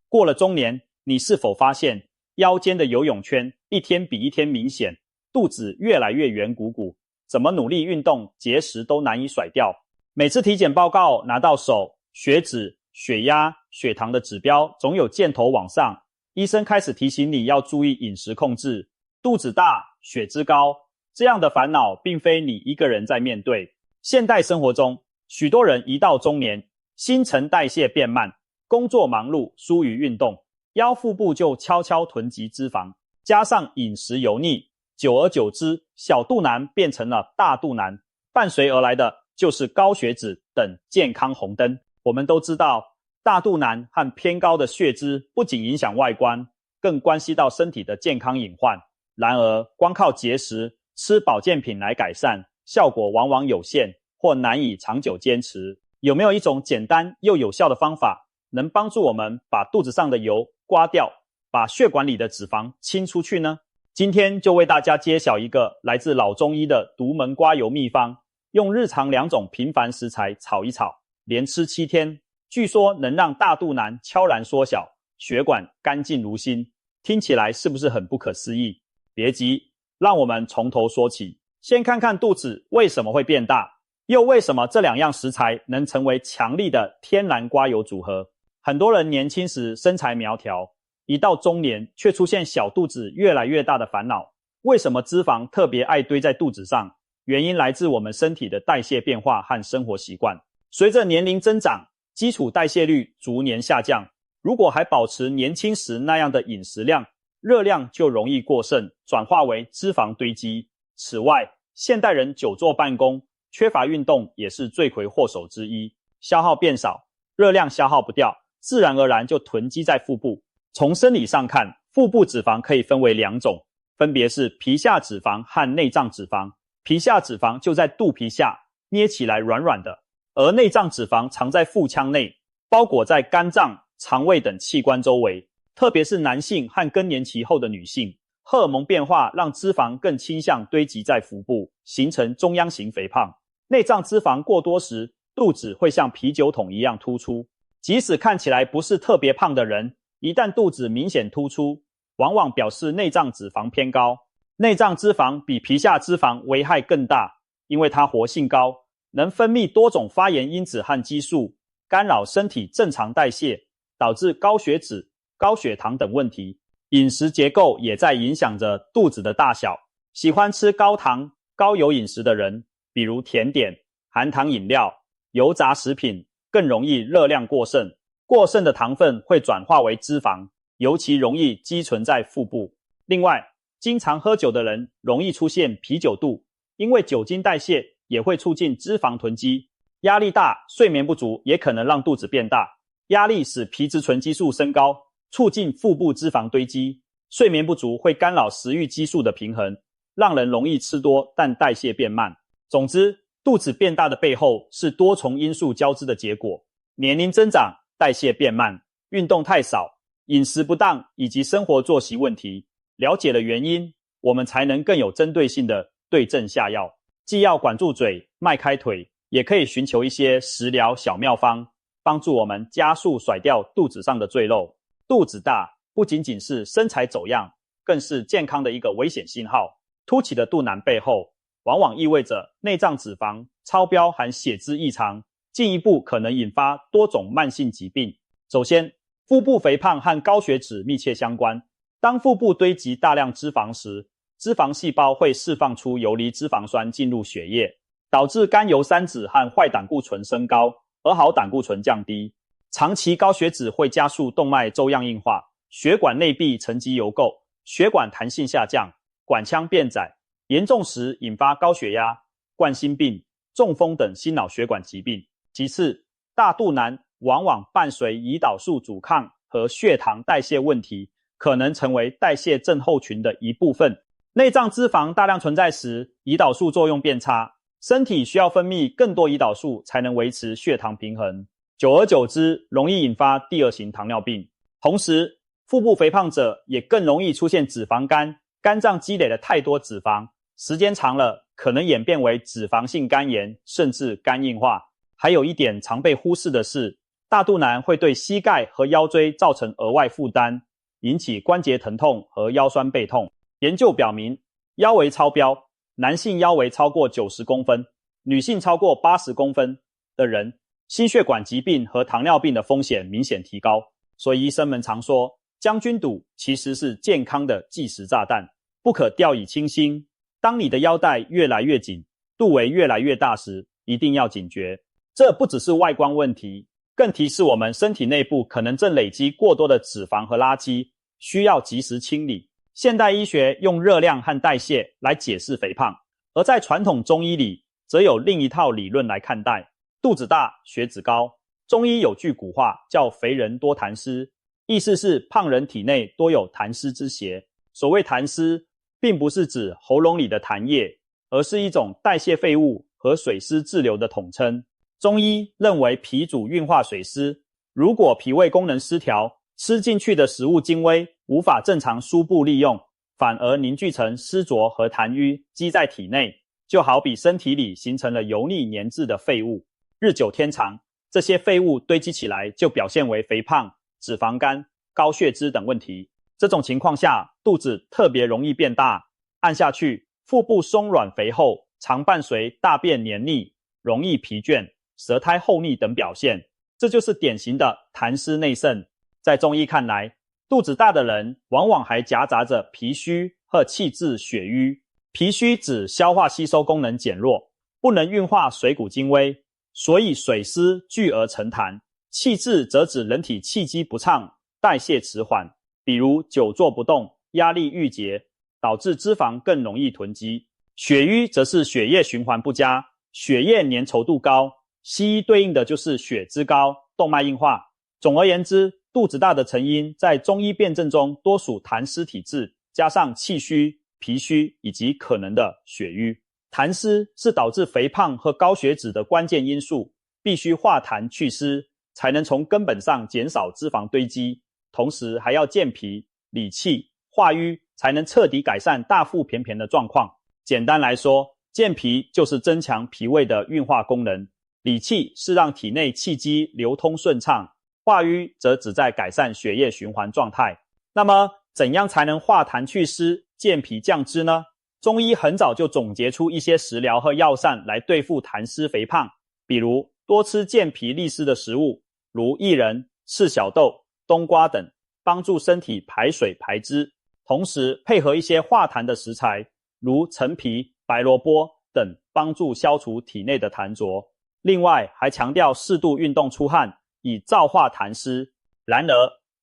过了中年，你是否发现腰间的游泳圈一天比一天明显，肚子越来越圆鼓鼓，怎么努力运动，节食都难以甩掉？每次体检报告拿到手，血脂、血压、血糖的指标总有箭头往上，医生开始提醒你要注意饮食控制。肚子大、血脂高，这样的烦恼并非你一个人在面对。现代生活中，许多人一到中年，新陈代谢变慢，工作忙碌，疏于运动，腰腹部就悄悄囤积脂肪，加上饮食油腻，久而久之，小肚腩变成了大肚腩，伴随而来的就是高血脂等健康红灯。我们都知道，大肚腩和偏高的血脂不仅影响外观，更关系到身体的健康隐患。然而，光靠节食、吃保健品来改善，效果往往有限或难以长久坚持。有没有一种简单又有效的方法，能帮助我们把肚子上的油刮掉，把血管里的脂肪清出去呢？今天就为大家揭晓一个来自老中医的独门刮油秘方，用日常2种平凡食材炒一炒，连吃7天，据说能让大肚腩悄然缩小，血管干净如新。听起来是不是很不可思议？别急，让我们从头说起。先看看肚子为什么会变大，又为什么这2样食材能成为强力的天然刮油组合。很多人年轻时身材苗条，一到中年却出现小肚子越来越大的烦恼。为什么脂肪特别爱堆在肚子上？原因来自我们身体的代谢变化和生活习惯。随着年龄增长，基础代谢率逐年下降，如果还保持年轻时那样的饮食量，热量就容易过剩，转化为脂肪堆积。此外，现代人久坐办公，缺乏运动也是罪魁祸首之一。消耗变少，热量消耗不掉，自然而然就囤积在腹部。从生理上看，腹部脂肪可以分为2种，分别是皮下脂肪和内脏脂肪。皮下脂肪就在肚皮下，捏起来软软的，而内脏脂肪藏在腹腔内，包裹在肝脏、肠胃等器官周围。特别是男性和更年期后的女性，荷尔蒙变化让脂肪更倾向堆积在腹部，形成中央型肥胖。内脏脂肪过多时，肚子会像啤酒桶一样突出。即使看起来不是特别胖的人，一旦肚子明显突出，往往表示内脏脂肪偏高。内脏脂肪比皮下脂肪危害更大，因为它活性高，能分泌多种发炎因子和激素，干扰身体正常代谢，导致高血脂、高血糖等问题。饮食结构也在影响着肚子的大小。喜欢吃高糖、高油饮食的人，比如甜点、含糖饮料、油炸食品，更容易热量过剩。过剩的糖分会转化为脂肪，尤其容易积存在腹部。另外，经常喝酒的人容易出现啤酒肚，因为酒精代谢也会促进脂肪囤积。压力大、睡眠不足也可能让肚子变大。压力使皮质醇激素升高，促进腹部脂肪堆积。睡眠不足会干扰食欲激素的平衡，让人容易吃多但代谢变慢。总之，肚子变大的背后是多重因素交织的结果。年龄增长、代谢变慢、运动太少、饮食不当以及生活作息问题。了解了原因，我们才能更有针对性的对症下药。既要管住嘴、迈开腿，也可以寻求一些食疗小妙方，帮助我们加速甩掉肚子上的赘肉。肚子大不仅仅是身材走样，更是健康的一个危险信号。凸起的肚腩背后，往往意味着内脏脂肪超标含血脂异常，进一步可能引发多种慢性疾病。首先，腹部肥胖和高血脂密切相关。当腹部堆积大量脂肪时，脂肪细胞会释放出游离脂肪酸进入血液，导致甘油三酯和坏胆固醇升高，而好胆固醇降低。长期高血脂会加速动脉粥样硬化，血管内壁沉积油垢，血管弹性下降，管腔变窄，严重时引发高血压、冠心病、中风等心脑血管疾病。其次，大肚腩往往伴随胰岛素阻抗和血糖代谢问题，可能成为代谢症候群的一部分。内脏脂肪大量存在时，胰岛素作用变差，身体需要分泌更多胰岛素才能维持血糖平衡，久而久之容易引发第2型糖尿病。同时，腹部肥胖者也更容易出现脂肪肝，肝脏积累了太多脂肪，时间长了可能演变为脂肪性肝炎，甚至肝硬化。还有一点常被忽视的是，大肚腩会对膝盖和腰椎造成额外负担，引起关节疼痛和腰酸背痛。研究表明，腰围超标，男性腰围超过90公分，女性超过80公分的人，心血管疾病和糖尿病的风险明显提高。所以医生们常说，将军肚其实是健康的计时炸弹，不可掉以轻心。当你的腰带越来越紧，肚围越来越大时，一定要警觉。这不只是外观问题，更提示我们身体内部可能正累积过多的脂肪和垃圾，需要及时清理。现代医学用热量和代谢来解释肥胖，而在传统中医里，则有另一套理论来看待。肚子大，血脂高。中医有句古话叫肥人多痰湿，意思是胖人体内多有痰湿之邪。所谓痰湿，并不是指喉咙里的痰液，而是一种代谢废物和水湿滞留的统称。中医认为脾主运化水湿，如果脾胃功能失调，吃进去的食物精微无法正常输布利用，反而凝聚成湿浊和痰瘀积在体内，就好比身体里形成了油腻粘滞的废物，日久天长，这些废物堆积起来就表现为肥胖、脂肪肝、高血脂等问题。这种情况下，肚子特别容易变大，按下去，腹部松软肥厚，常伴随大便黏腻、容易疲倦、舌苔厚腻等表现，这就是典型的痰湿内盛。在中医看来，肚子大的人往往还夹杂着脾虚和气滞血瘀。脾虚指消化吸收功能减弱，不能运化水谷精微，所以水湿聚而成痰。气滞则指人体气机不畅，代谢迟缓，比如久坐不动、压力郁结，导致脂肪更容易囤积。血瘀则是血液循环不佳，血液粘稠度高，西医对应的就是血脂高、动脉硬化。总而言之，肚子大的成因在中医辨证中多属痰湿体质，加上气虚、脾虚以及可能的血瘀。痰湿是导致肥胖和高血脂的关键因素，必须化痰祛湿，才能从根本上减少脂肪堆积，同时还要健脾、理气、化瘀，才能彻底改善大腹便便的状况。简单来说，健脾就是增强脾胃的运化功能，理气是让体内气机流通顺畅，化瘀则旨在改善血液循环状态。那么怎样才能化痰祛湿、健脾降脂呢？中医很早就总结出一些食疗和药膳来对付痰湿肥胖，比如多吃健脾利湿的食物，如薏仁、赤小豆、冬瓜等，帮助身体排水排脂，同时配合一些化痰的食材，如陈皮、白萝卜等，帮助消除体内的痰浊。另外还强调适度运动出汗，以燥化痰湿。然而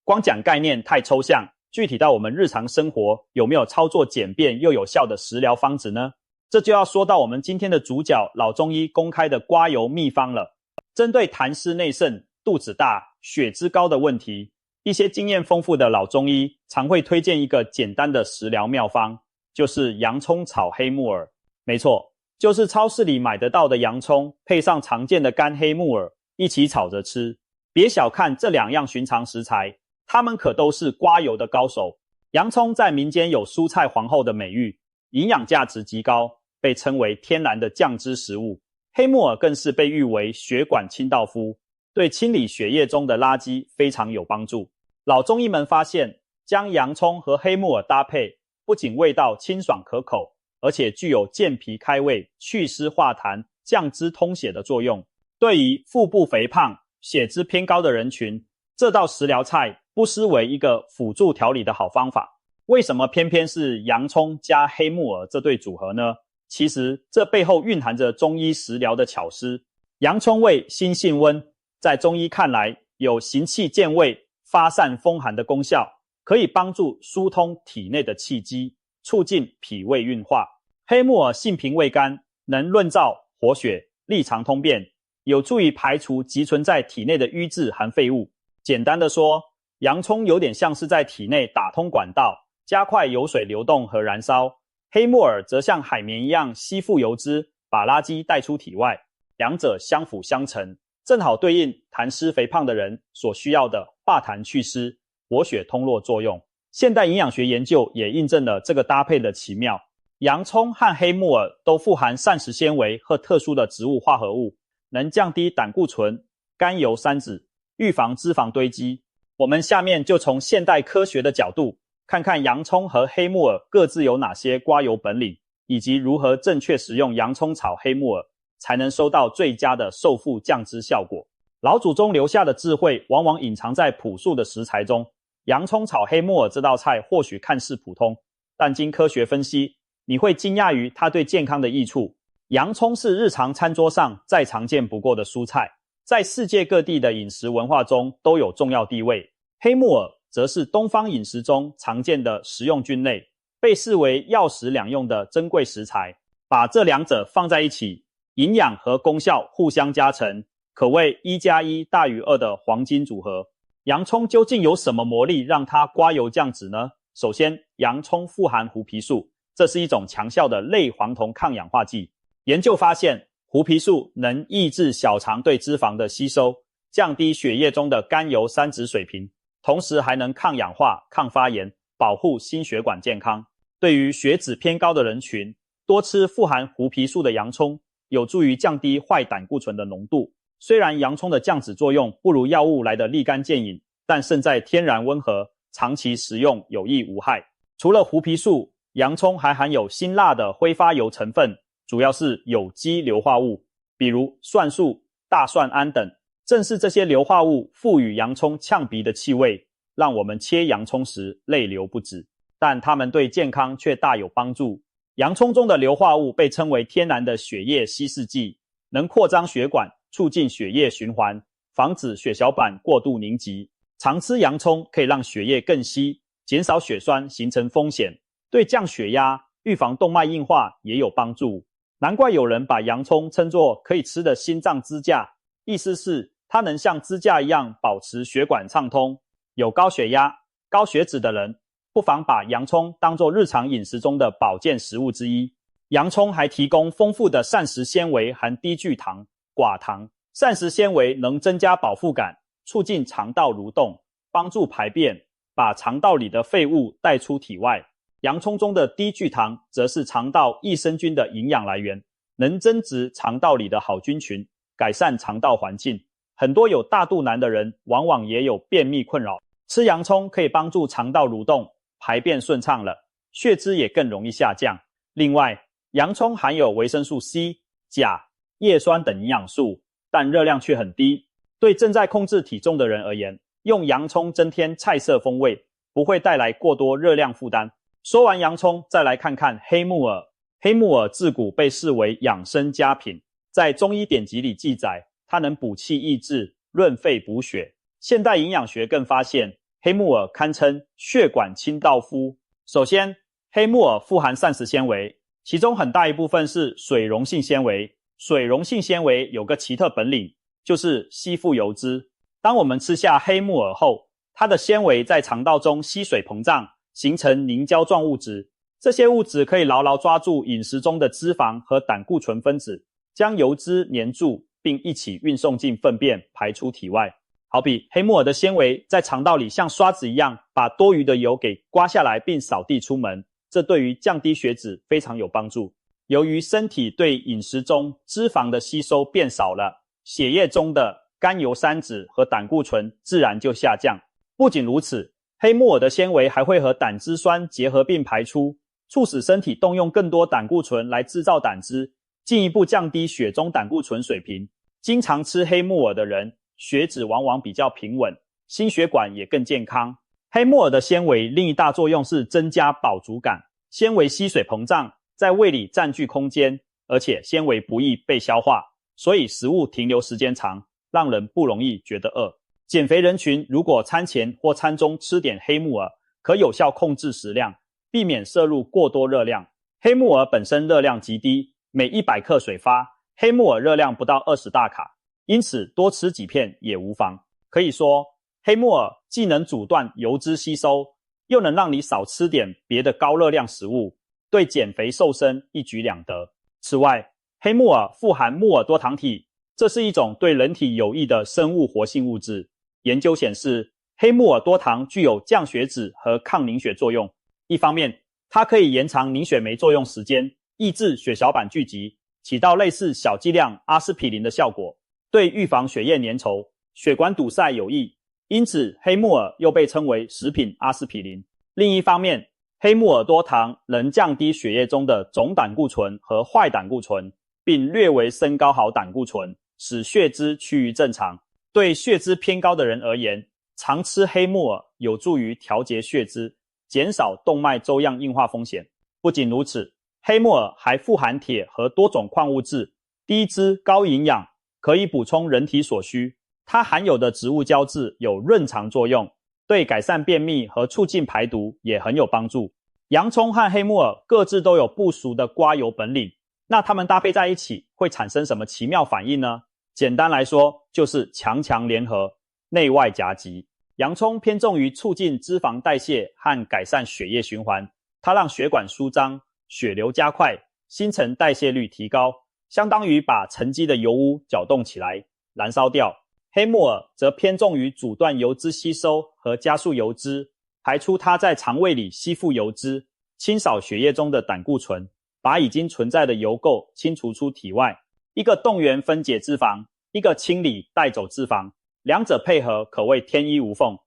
光讲概念太抽象，具体到我们日常生活，有没有操作简便又有效的食疗方子呢？这就要说到我们今天的主角老中医公开的刮油秘方了。针对痰湿内盛、肚子大、血脂高的问题，一些经验丰富的老中医常会推荐一个简单的食疗妙方，就是洋葱炒黑木耳。没错，就是超市里买得到的洋葱，配上常见的干黑木耳，一起炒着吃。别小看这两样寻常食材，它们可都是刮油的高手。洋葱在民间有蔬菜皇后的美誉，营养价值极高，被称为天然的降脂食物。黑木耳更是被誉为血管清道夫，对清理血液中的垃圾非常有帮助。老中医们发现，将洋葱和黑木耳搭配，不仅味道清爽可口，而且具有健脾开胃、祛湿化痰、降脂通血的作用。对于腹部肥胖、血脂偏高的人群，这道食疗菜不失为一个辅助调理的好方法。为什么偏偏是洋葱加黑木耳这对组合呢？其实这背后蕴含着中医食疗的巧思。洋葱味辛性温，在中医看来有行气健胃、发散风寒的功效，可以帮助疏通体内的气机，促进脾胃运化。黑木耳性平味甘，能润燥活血、利肠通便，有助于排除积存在体内的瘀滞含废物。简单的说，洋葱有点像是在体内打通管道，加快油水流动和燃烧；黑木耳则像海绵一样吸附油脂，把垃圾带出体外。两者相辅相成，正好对应痰湿肥胖的人所需要的化痰祛湿、活血通络作用。现代营养学研究也印证了这个搭配的奇妙。洋葱和黑木耳都富含膳食纤维和特殊的植物化合物，能降低胆固醇、甘油三酯，预防脂肪堆积。我们下面就从现代科学的角度，看看洋葱和黑木耳各自有哪些刮油本领，以及如何正确使用洋葱炒黑木耳，才能收到最佳的瘦腹降脂效果。老祖宗留下的智慧往往隐藏在朴素的食材中。洋葱炒黑木耳这道菜或许看似普通，但经科学分析，你会惊讶于它对健康的益处。洋葱是日常餐桌上再常见不过的蔬菜，在世界各地的饮食文化中都有重要地位。黑木耳则是东方饮食中常见的食用菌类，被视为药食两用的珍贵食材。把这两者放在一起，营养和功效互相加成，可谓1+1大于2的黄金组合。洋葱究竟有什么魔力让它刮油降脂呢？首先，洋葱富含胡皮素，这是一种强效的类黄酮抗氧化剂。研究发现，胡皮素能抑制小肠对脂肪的吸收，降低血液中的甘油三酯水平，同时还能抗氧化、抗发炎，保护心血管健康。对于血脂偏高的人群，多吃富含胡皮素的洋葱，有助于降低坏胆固醇的浓度。虽然洋葱的降脂作用不如药物来得立竿见影，但胜在天然温和，长期食用有益无害。除了胡皮素，洋葱还含有辛辣的挥发油成分，主要是有机硫化物，比如蒜素、大蒜胺等。正是这些硫化物赋予洋葱呛鼻的气味，让我们切洋葱时泪流不止，但它们对健康却大有帮助。洋葱中的硫化物被称为天然的血液稀释剂，能扩张血管，促进血液循环，防止血小板过度凝集。常吃洋葱可以让血液更稀，减少血栓形成风险，对降血压、预防动脉硬化也有帮助。难怪有人把洋葱称作可以吃的心脏支架，意思是它能像支架一样保持血管畅通。有高血压、高血脂的人，不妨把洋葱当作日常饮食中的保健食物之一。洋葱还提供丰富的膳食纤维，含低聚糖、寡糖。膳食纤维能增加饱腹感，促进肠道蠕动，帮助排便，把肠道里的废物带出体外。洋葱中的低聚糖则是肠道益生菌的营养来源，能增殖肠道里的好菌群，改善肠道环境。很多有大肚腩的人往往也有便秘困扰，吃洋葱可以帮助肠道蠕动，排便顺畅了，血脂也更容易下降。另外，洋葱含有维生素 C、钾、叶酸等营养素，但热量却很低。对正在控制体重的人而言，用洋葱增添菜色风味，不会带来过多热量负担。说完洋葱，再来看看黑木耳。黑木耳自古被视为养生佳品，在中医典籍里记载，它能补气益智、润肺补血。现代营养学更发现，黑木耳堪称血管清道夫。首先，黑木耳富含膳食纤维，其中很大一部分是水溶性纤维。水溶性纤维有个奇特本领，就是吸附油脂。当我们吃下黑木耳后，它的纤维在肠道中吸水膨胀，形成凝胶状物质。这些物质可以牢牢抓住饮食中的脂肪和胆固醇分子，将油脂粘住，并一起运送进粪便，排出体外。好比黑木耳的纤维在肠道里像刷子一样，把多余的油给刮下来并扫地出门，这对于降低血脂非常有帮助。由于身体对饮食中脂肪的吸收变少了，血液中的甘油三酯和胆固醇自然就下降。不仅如此，黑木耳的纤维还会和胆汁酸结合并排出，促使身体动用更多胆固醇来制造胆汁，进一步降低血中胆固醇水平。经常吃黑木耳的人，血脂往往比较平稳，心血管也更健康。黑木耳的纤维另一大作用是增加饱足感，纤维吸水膨胀，在胃里占据空间，而且纤维不易被消化，所以食物停留时间长，让人不容易觉得饿。减肥人群如果餐前或餐中吃点黑木耳，可有效控制食量，避免摄入过多热量。黑木耳本身热量极低，每100克水发，黑木耳热量不到20大卡，因此多吃几片也无妨。可以说，黑木耳既能阻断油脂吸收，又能让你少吃点别的高热量食物，对减肥瘦身一举两得。此外，黑木耳富含木耳多糖体，这是一种对人体有益的生物活性物质。研究显示，黑木耳多糖具有降血脂和抗凝血作用。一方面，它可以延长凝血酶作用时间，抑制血小板聚集，起到类似小剂量阿司匹林的效果。对预防血液粘稠、血管堵塞有益，因此黑木耳又被称为食品阿司匹林。另一方面，黑木耳多糖能降低血液中的总胆固醇和坏胆固醇，并略微升高好胆固醇，使血脂趋于正常。对血脂偏高的人而言，常吃黑木耳有助于调节血脂，减少动脉粥样硬化风险。不仅如此，黑木耳还富含铁和多种矿物质，低脂高营养，可以补充人体所需。它含有的植物胶质有润肠作用，对改善便秘和促进排毒也很有帮助。洋葱和黑木耳各自都有不俗的刮油本领，那它们搭配在一起会产生什么奇妙反应呢？简单来说，就是强强联合，内外夹击。洋葱偏重于促进脂肪代谢和改善血液循环，它让血管舒张，血流加快，新陈代谢率提高，相当于把沉积的油污搅动起来，燃烧掉。黑木耳则偏重于阻断油脂吸收和加速油脂，排出它在肠胃里吸附油脂，清扫血液中的胆固醇，把已经存在的油垢清除出体外。一个动员分解脂肪，一个清理带走脂肪，两者配合可谓天衣无缝。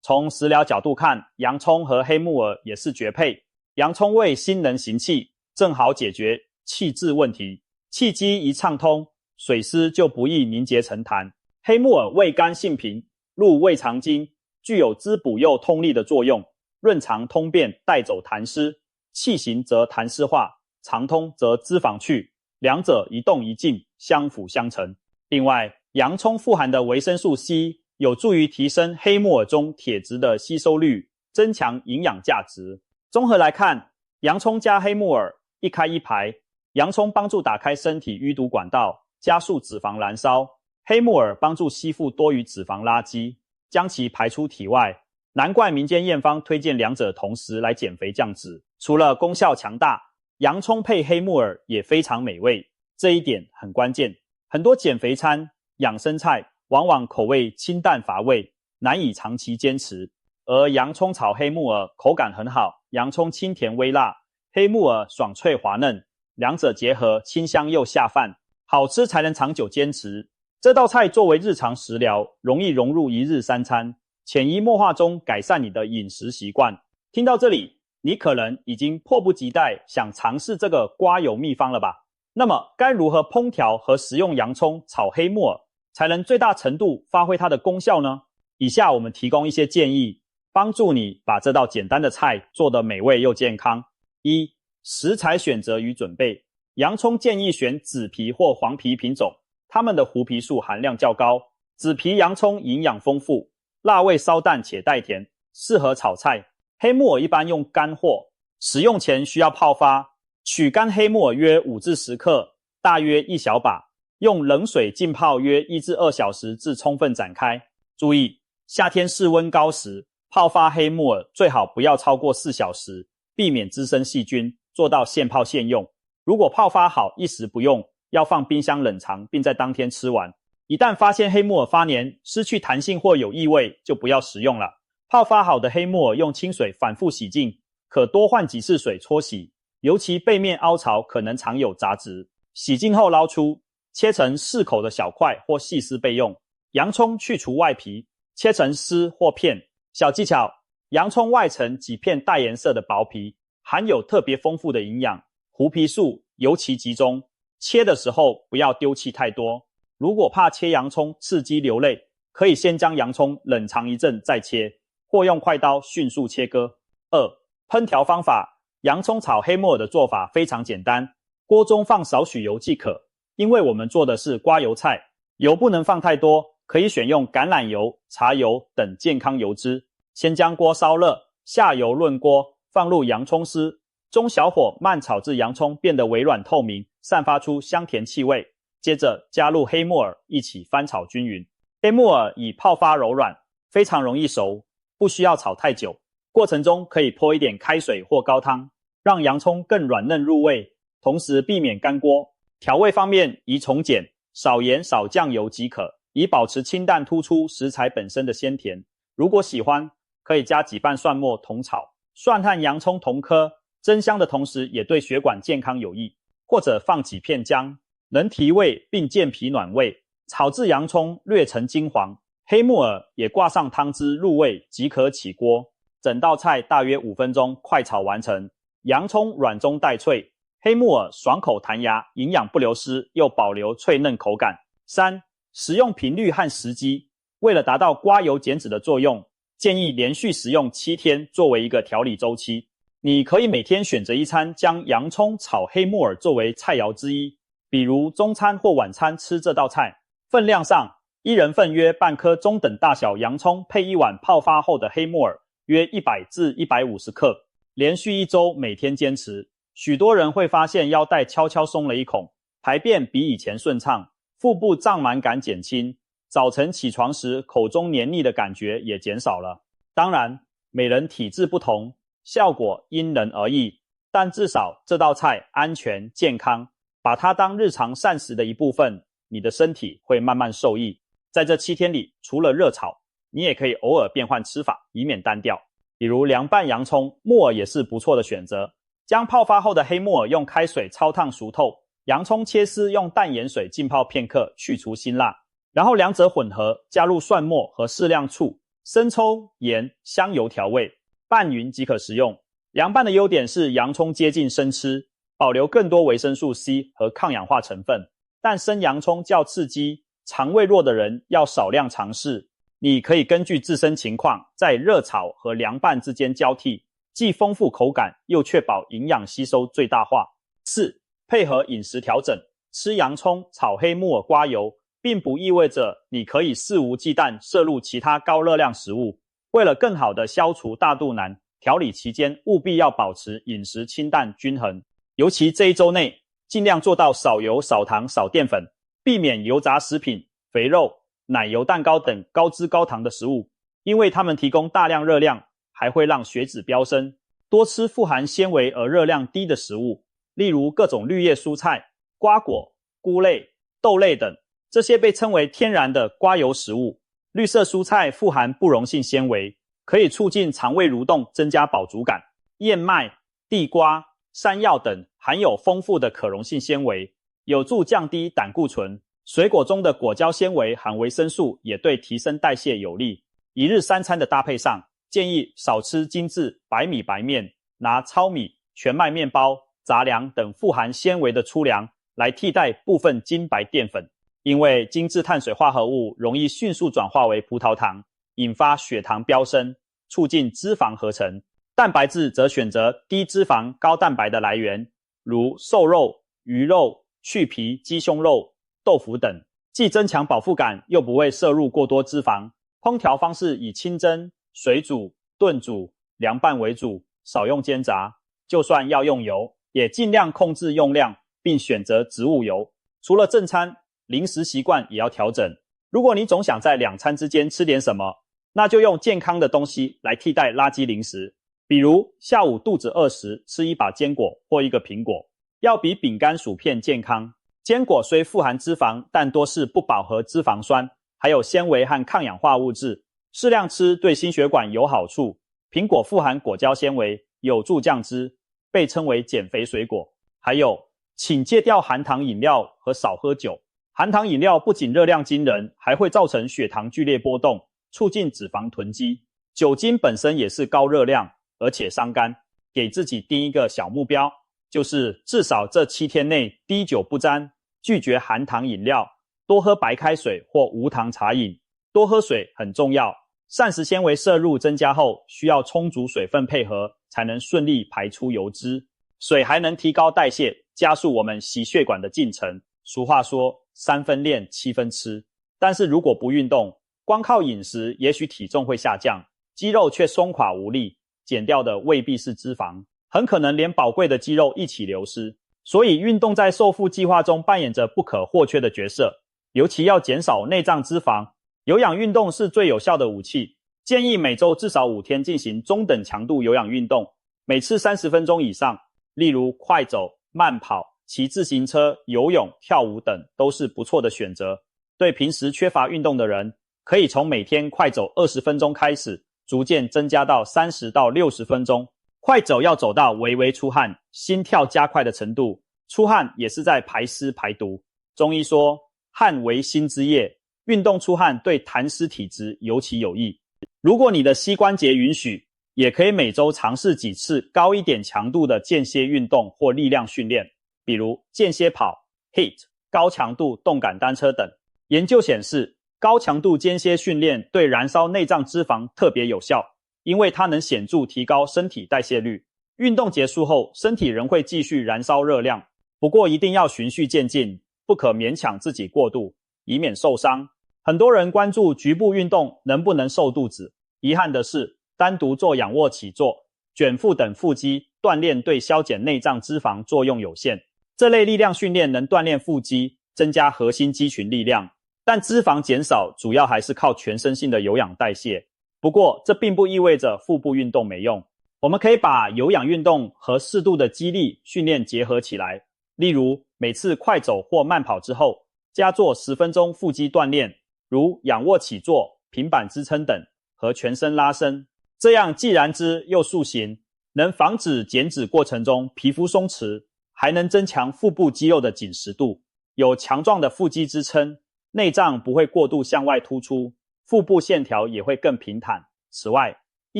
从食疗角度看，洋葱和黑木耳也是绝配。洋葱味辛能行气，正好解决气滞问题，气机一畅通，水湿就不易凝结成痰。黑木耳味甘性平，入胃肠经，具有滋补又通利的作用，润肠通便，带走痰湿。气行则痰湿化，肠通则脂肪去，两者一动一静，相辅相成。另外，洋葱富含的维生素 C 有助于提升黑木耳中铁质的吸收率，增强营养价值。综合来看，洋葱加黑木耳一开一排，洋葱帮助打开身体淤堵管道，加速脂肪燃烧；黑木耳帮助吸附多余脂肪垃圾，将其排出体外。难怪民间验方推荐两者同时来减肥降脂。除了功效强大，洋葱配黑木耳也非常美味，这一点很关键。很多减肥餐、养生菜往往口味清淡乏味，难以长期坚持。而洋葱炒黑木耳口感很好，洋葱清甜微辣，黑木耳爽脆滑嫩，两者结合清香又下饭，好吃才能长久坚持。这道菜作为日常食疗，容易融入一日三餐，潜移默化中改善你的饮食习惯。听到这里，你可能已经迫不及待想尝试这个刮油秘方了吧？那么该如何烹调和食用洋葱炒黑木耳，才能最大程度发挥它的功效呢？以下我们提供一些建议，帮助你把这道简单的菜做得美味又健康。一、食材选择与准备。洋葱建议选紫皮或黄皮品种，它们的胡皮素含量较高。紫皮洋葱营养丰富，辣味稍淡且带甜，适合炒菜。黑木耳一般用干货，使用前需要泡发。取干黑木耳约5至10克，大约1小把，用冷水浸泡约1至2小时至充分展开。注意，夏天室温高时，泡发黑木耳最好不要超过4小时，避免滋生细菌，做到现泡现用。如果泡发好一时不用，要放冰箱冷藏并在当天吃完。一旦发现黑木耳发黏、失去弹性或有异味，就不要食用了。泡发好的黑木耳用清水反复洗净，可多换几次水搓洗，尤其背面凹槽可能藏有杂质。洗净后捞出，切成适口的小块或细丝备用。洋葱去除外皮，切成丝或片。小技巧，洋葱外层几片带颜色的薄皮，含有特别丰富的营养，胡皮素尤其集中。切的时候不要丢弃太多。如果怕切洋葱刺激流泪，可以先将洋葱冷藏一阵再切，或用快刀迅速切割。2、烹调方法。洋葱炒黑木耳的做法非常简单，锅中放少许油即可。因为我们做的是刮油菜，油不能放太多，可以选用橄榄油、茶油等健康油脂。先将锅烧热，下油润锅，放入洋葱丝，中小火慢炒至洋葱变得微软透明，散发出香甜气味。接着加入黑木耳，一起翻炒均匀。黑木耳已泡发柔软，非常容易熟，不需要炒太久。过程中可以泼一点开水或高汤，让洋葱更软嫩入味，同时避免干锅。调味方面宜从简，少盐少酱油即可，以保持清淡突出食材本身的鲜甜。如果喜欢，可以加几瓣蒜末同炒。蒜和洋葱同颗，增香的同时也对血管健康有益。或者放几片姜，能提味并健脾暖胃。炒至洋葱略呈金黄，黑木耳也挂上汤汁入味即可起锅。整道菜大约5分钟快炒完成。洋葱软中带脆，黑木耳爽口弹牙，营养不流失，又保留脆嫩口感。3. 食用频率和时机，为了达到刮油减脂的作用，建议连续食用7天作为一个调理周期。你可以每天选择一餐将洋葱炒黑木耳作为菜肴之一，比如中餐或晚餐吃这道菜。分量上，一人份约半颗中等大小洋葱配1碗泡发后的黑木耳，约100至150克。连续1周每天坚持，许多人会发现腰带悄悄松了一孔，排便比以前顺畅，腹部胀满感减轻，早晨起床时口中黏腻的感觉也减少了。当然，每人体质不同，效果因人而异，但至少这道菜安全健康，把它当日常膳食的一部分，你的身体会慢慢受益。在这7天里，除了热炒，你也可以偶尔变换吃法，以免单调。比如凉拌洋葱，木耳也是不错的选择。将泡发后的黑木耳用开水焯烫熟透，洋葱切丝用淡盐水浸泡片刻，去除辛辣，然后两者混合，加入蒜末和适量醋、生抽、盐、香油调味，拌匀即可食用。凉拌的优点是洋葱接近生吃，保留更多维生素 C 和抗氧化成分，但生洋葱较刺激，肠胃弱的人要少量尝试。你可以根据自身情况，在热炒和凉拌之间交替，既丰富口感，又确保营养吸收最大化。4. 配合饮食调整，吃洋葱、炒黑木耳刮油，并不意味着你可以肆无忌惮摄入其他高热量食物。为了更好地消除大肚腩，调理期间务必要保持饮食清淡均衡，尤其这1周内，尽量做到少油、少糖、少淀粉，避免油炸食品、肥肉、奶油蛋糕等高脂高糖的食物，因为它们提供大量热量，还会让血脂飙升。多吃富含纤维而热量低的食物，例如各种绿叶蔬菜、瓜果、菇类、豆类等，这些被称为天然的刮油食物。绿色蔬菜富含不溶性纤维，可以促进肠胃蠕动，增加饱足感。燕麦、地瓜、山药等含有丰富的可溶性纤维，有助降低胆固醇。水果中的果胶纤维含维生素，也对提升代谢有利。一日3餐的搭配上，建议少吃精致白米白面，拿糙米、全麦面包、杂粮等富含纤维的粗粮来替代部分精白淀粉，因为精致碳水化合物容易迅速转化为葡萄糖，引发血糖飙升，促进脂肪合成。蛋白质则选择低脂肪高蛋白的来源，如瘦肉、鱼肉、去皮鸡胸肉、豆腐等，既增强饱腹感，又不会摄入过多脂肪。烹调方式以清蒸、水煮、炖煮、凉拌为主，少用煎炸。就算要用油，也尽量控制用量，并选择植物油。除了正餐，零食习惯也要调整。如果你总想在2餐之间吃点什么，那就用健康的东西来替代垃圾零食。比如下午肚子饿时吃1把坚果或1个苹果，要比饼干薯片健康。坚果虽富含脂肪，但多是不饱和脂肪酸，还有纤维和抗氧化物质，适量吃对心血管有好处。苹果富含果胶纤维，有助降脂，被称为减肥水果。还有，请戒掉含糖饮料和少喝酒。含糖饮料不仅热量惊人，还会造成血糖剧烈波动，促进脂肪囤积。酒精本身也是高热量，而且伤肝。给自己定一个小目标，就是至少这7天内滴酒不沾，拒绝含糖饮料，多喝白开水或无糖茶饮。多喝水很重要，膳食纤维摄入增加后，需要充足水分配合，才能顺利排出油脂。水还能提高代谢，加速我们洗血管的进程。俗话说3分练7分吃，但是如果不运动，光靠饮食也许体重会下降，肌肉却松垮无力，减掉的未必是脂肪，很可能连宝贵的肌肉一起流失。所以运动在瘦腹计划中扮演着不可或缺的角色，尤其要减少内脏脂肪，有氧运动是最有效的武器。建议每周至少5天进行中等强度有氧运动，每次30分钟以上，例如快走、慢跑、骑自行车、游泳、跳舞等都是不错的选择。对平时缺乏运动的人，可以从每天快走20分钟开始，逐渐增加到30到60分钟。快走要走到微微出汗，心跳加快的程度，出汗也是在排湿排毒。中医说，汗为心之液，运动出汗对痰湿体质尤其有益。如果你的膝关节允许，也可以每周尝试几次高一点强度的间歇运动或力量训练，比如间歇跑、HIIT、高强度动感单车等。研究显示，高强度间歇训练对燃烧内脏脂肪特别有效，因为它能显著提高身体代谢率。运动结束后，身体仍会继续燃烧热量，不过一定要循序渐进，不可勉强自己过度，以免受伤。很多人关注局部运动能不能瘦肚子，遗憾的是，单独做仰卧起坐、卷腹等腹肌锻炼对消减内脏脂肪作用有限。这类力量训练能锻炼腹肌，增加核心肌群力量，但脂肪减少主要还是靠全身性的有氧代谢。不过，这并不意味着腹部运动没用。我们可以把有氧运动和适度的肌力训练结合起来，例如每次快走或慢跑之后，加做10分钟腹肌锻炼，如仰卧起坐、平板支撑等，和全身拉伸。这样既燃脂又塑形，能防止减脂过程中皮肤松弛，还能增强腹部肌肉的紧实度，有强壮的腹肌支撑，内脏不会过度向外突出，腹部线条也会更平坦。此外，一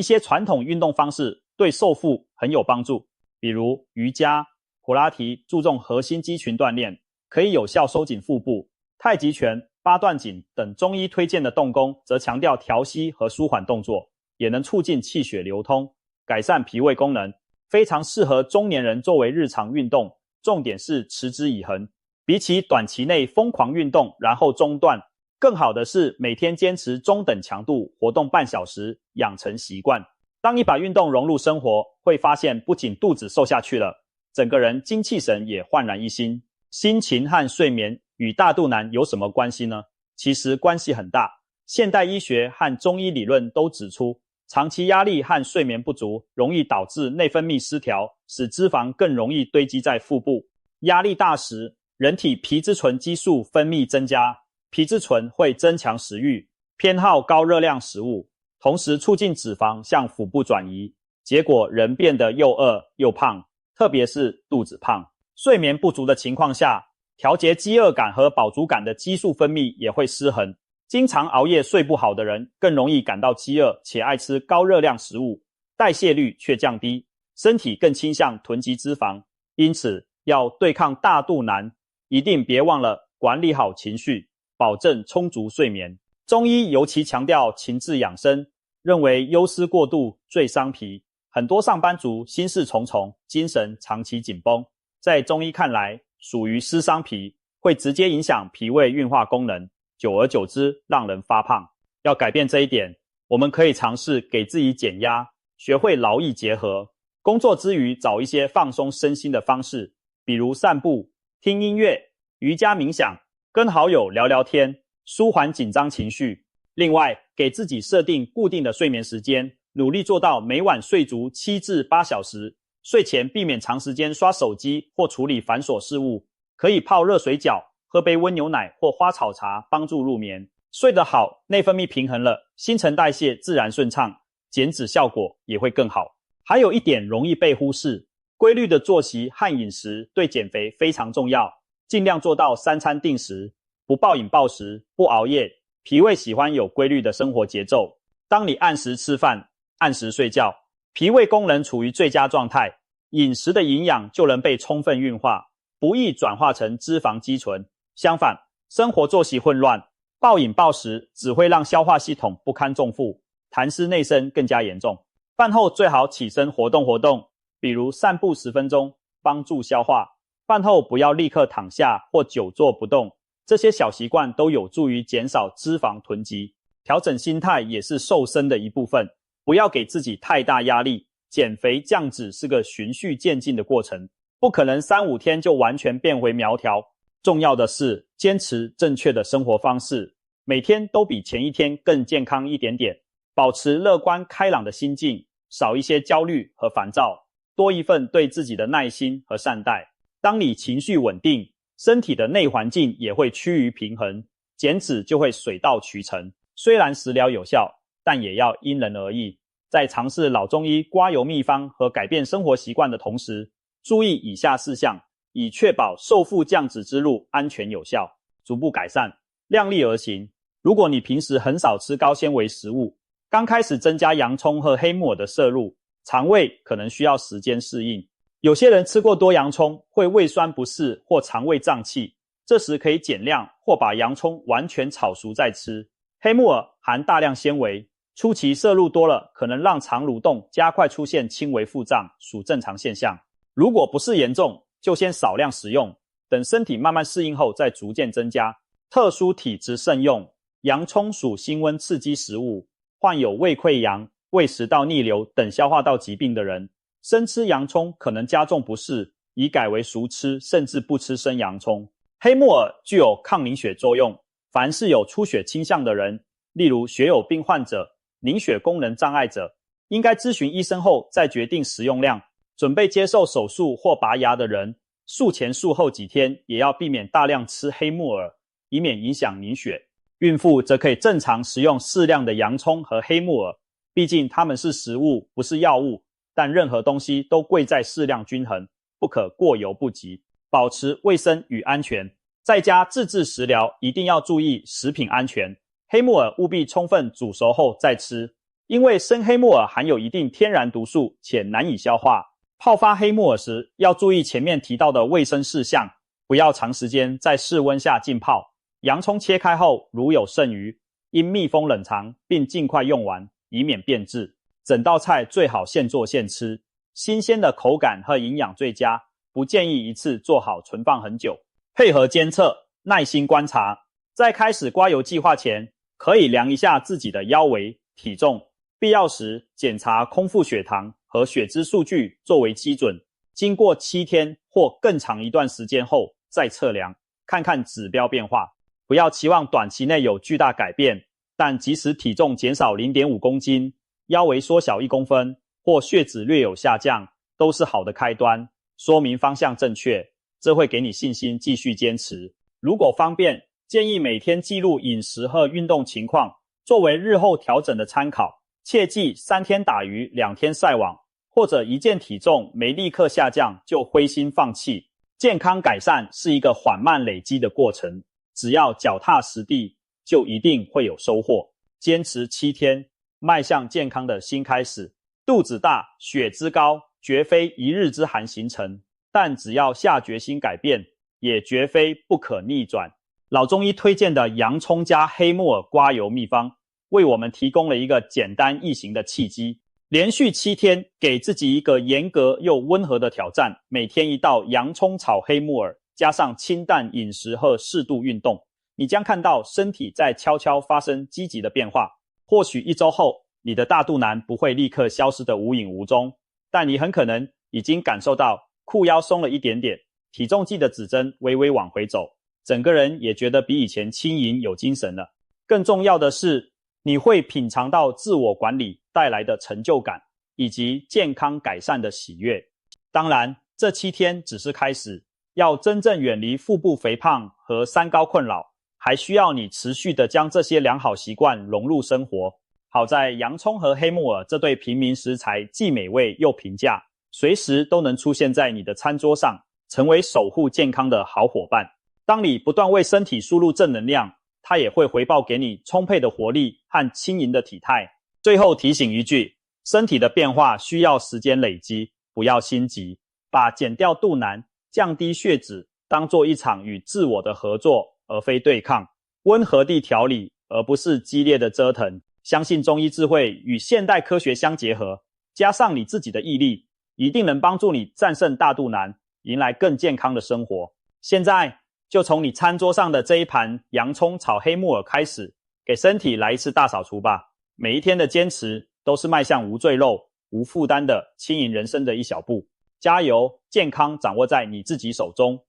些传统运动方式对瘦腹很有帮助，比如瑜伽、普拉提注重核心肌群锻炼，可以有效收紧腹部；太极拳、八段锦等中医推荐的动功则强调调息和舒缓动作，也能促进气血流通，改善脾胃功能，非常适合中年人作为日常运动，重点是持之以恒。比起短期内疯狂运动然后中断，更好的是每天坚持中等强度活动半小时，养成习惯。当你把运动融入生活，会发现不仅肚子瘦下去了，整个人精气神也焕然一新。心情和睡眠与大肚腩有什么关系呢？其实关系很大。现代医学和中医理论都指出，长期压力和睡眠不足容易导致内分泌失调，使脂肪更容易堆积在腹部。压力大时，人体皮质醇激素分泌增加，皮质醇会增强食欲，偏好高热量食物，同时促进脂肪向腹部转移，结果人变得又饿又胖，特别是肚子胖。睡眠不足的情况下，调节饥饿感和饱足感的激素分泌也会失衡。经常熬夜睡不好的人更容易感到饥饿，且爱吃高热量食物，代谢率却降低，身体更倾向囤积脂肪。因此，要对抗大肚腩，一定别忘了管理好情绪，保证充足睡眠。中医尤其强调情志养生，认为忧思过度最伤脾。很多上班族心事重重，精神长期紧绷，在中医看来，属于湿伤脾，会直接影响脾胃运化功能，久而久之让人发胖。要改变这一点，我们可以尝试给自己减压，学会劳逸结合。工作之余找一些放松身心的方式，比如散步、听音乐、瑜伽冥想，跟好友聊聊天，舒缓紧张情绪。另外，给自己设定固定的睡眠时间，努力做到每晚睡足7至8小时。睡前避免长时间刷手机或处理繁琐事务，可以泡热水脚，喝杯温牛奶或花草茶帮助入眠。睡得好，内分泌平衡了，新陈代谢自然顺畅，减脂效果也会更好。还有一点容易被忽视，规律的作息和饮食对减肥非常重要，尽量做到3餐定时，不暴饮暴食，不熬夜。脾胃喜欢有规律的生活节奏，当你按时吃饭，按时睡觉，脾胃功能处于最佳状态，饮食的营养就能被充分运化，不易转化成脂肪积存。相反，生活作息混乱，暴饮暴食只会让消化系统不堪重负，痰湿内生更加严重。饭后最好起身活动活动，比如散步10分钟，帮助消化。饭后不要立刻躺下或久坐不动，这些小习惯都有助于减少脂肪囤积。调整心态也是瘦身的一部分，不要给自己太大压力。减肥降脂是个循序渐进的过程，不可能3-5天就完全变回苗条。重要的是坚持正确的生活方式，每天都比前一天更健康一点点，保持乐观开朗的心境，少一些焦虑和烦躁，多一份对自己的耐心和善待。当你情绪稳定，身体的内环境也会趋于平衡，减脂就会水到渠成。虽然食疗有效，但也要因人而异。在尝试老中医刮油秘方和改变生活习惯的同时，注意以下事项，以确保瘦腹降脂之路安全有效，逐步改善，量力而行。如果你平时很少吃高纤维食物，刚开始增加洋葱和黑木耳的摄入，肠胃可能需要时间适应。有些人吃过多洋葱会胃酸不适或肠胃胀气，这时可以减量或把洋葱完全炒熟再吃。黑木耳含大量纤维，初期摄入多了可能让肠蠕动加快出现轻微腹胀，属正常现象。如果不是严重，就先少量食用，等身体慢慢适应后再逐渐增加。特殊体质慎用，洋葱属辛温刺激食物，患有胃溃疡、胃食道逆流等消化道疾病的人，生吃洋葱可能加重不适，宜改为熟吃甚至不吃生洋葱。黑木耳具有抗凝血作用，凡是有出血倾向的人，例如血友病患者、凝血功能障碍者，应该咨询医生后再决定食用量。准备接受手术或拔牙的人，术前术后几天也要避免大量吃黑木耳，以免影响凝血。孕妇则可以正常食用适量的洋葱和黑木耳，毕竟它们是食物，不是药物，但任何东西都贵在适量均衡，不可过犹不及，保持卫生与安全。在家自制食疗一定要注意食品安全，黑木耳务必充分煮熟后再吃，因为生黑木耳含有一定天然毒素且难以消化。泡发黑木耳时要注意前面提到的卫生事项，不要长时间在室温下浸泡。洋葱切开后如有剩余，应密封冷藏并尽快用完，以免变质。整道菜最好现做现吃，新鲜的口感和营养最佳，不建议一次做好存放很久。配合监测，耐心观察，在开始刮油计划前，可以量一下自己的腰围、体重，必要时检查空腹血糖和血脂数据作为基准，经过7天或更长一段时间后再测量，看看指标变化。不要期望短期内有巨大改变，但即使体重减少 0.5 公斤，腰围缩小1公分，或血脂略有下降，都是好的开端，说明方向正确，这会给你信心继续坚持。如果方便，建议每天记录饮食和运动情况，作为日后调整的参考。切忌3天打鱼2天晒网，或者一见体重没立刻下降就灰心放弃。健康改善是一个缓慢累积的过程，只要脚踏实地，就一定会有收获。坚持7天，迈向健康的新开始。肚子大、血脂高，绝非一日之寒形成，但只要下决心改变，也绝非不可逆转。老中医推荐的洋葱加黑木耳刮油秘方，为我们提供了一个简单易行的契机。连续7天，给自己一个严格又温和的挑战，每天1道洋葱炒黑木耳，加上清淡饮食和适度运动，你将看到身体在悄悄发生积极的变化。或许1周后，你的大肚腩不会立刻消失得无影无踪，但你很可能已经感受到裤腰松了一点点，体重计的指针微微往回走，整个人也觉得比以前轻盈有精神了。更重要的是，你会品尝到自我管理带来的成就感，以及健康改善的喜悦。当然，这7天只是开始，要真正远离腹部肥胖和三高困扰，还需要你持续的将这些良好习惯融入生活。好在洋葱和黑木耳这对平民食材既美味又平价，随时都能出现在你的餐桌上，成为守护健康的好伙伴。当你不断为身体输入正能量，它也会回报给你充沛的活力和轻盈的体态。最后提醒一句，身体的变化需要时间累积，不要心急，把减掉肚腩、降低血脂当作一场与自我的合作，而非对抗，温和地调理，而不是激烈的折腾。相信中医智慧与现代科学相结合，加上你自己的毅力，一定能帮助你战胜大肚腩，迎来更健康的生活。现在就从你餐桌上的这一盘洋葱炒黑木耳开始，给身体来一次大扫除吧。每一天的坚持都是迈向无赘肉、无负担的轻盈人生的一小步。加油，健康掌握在你自己手中。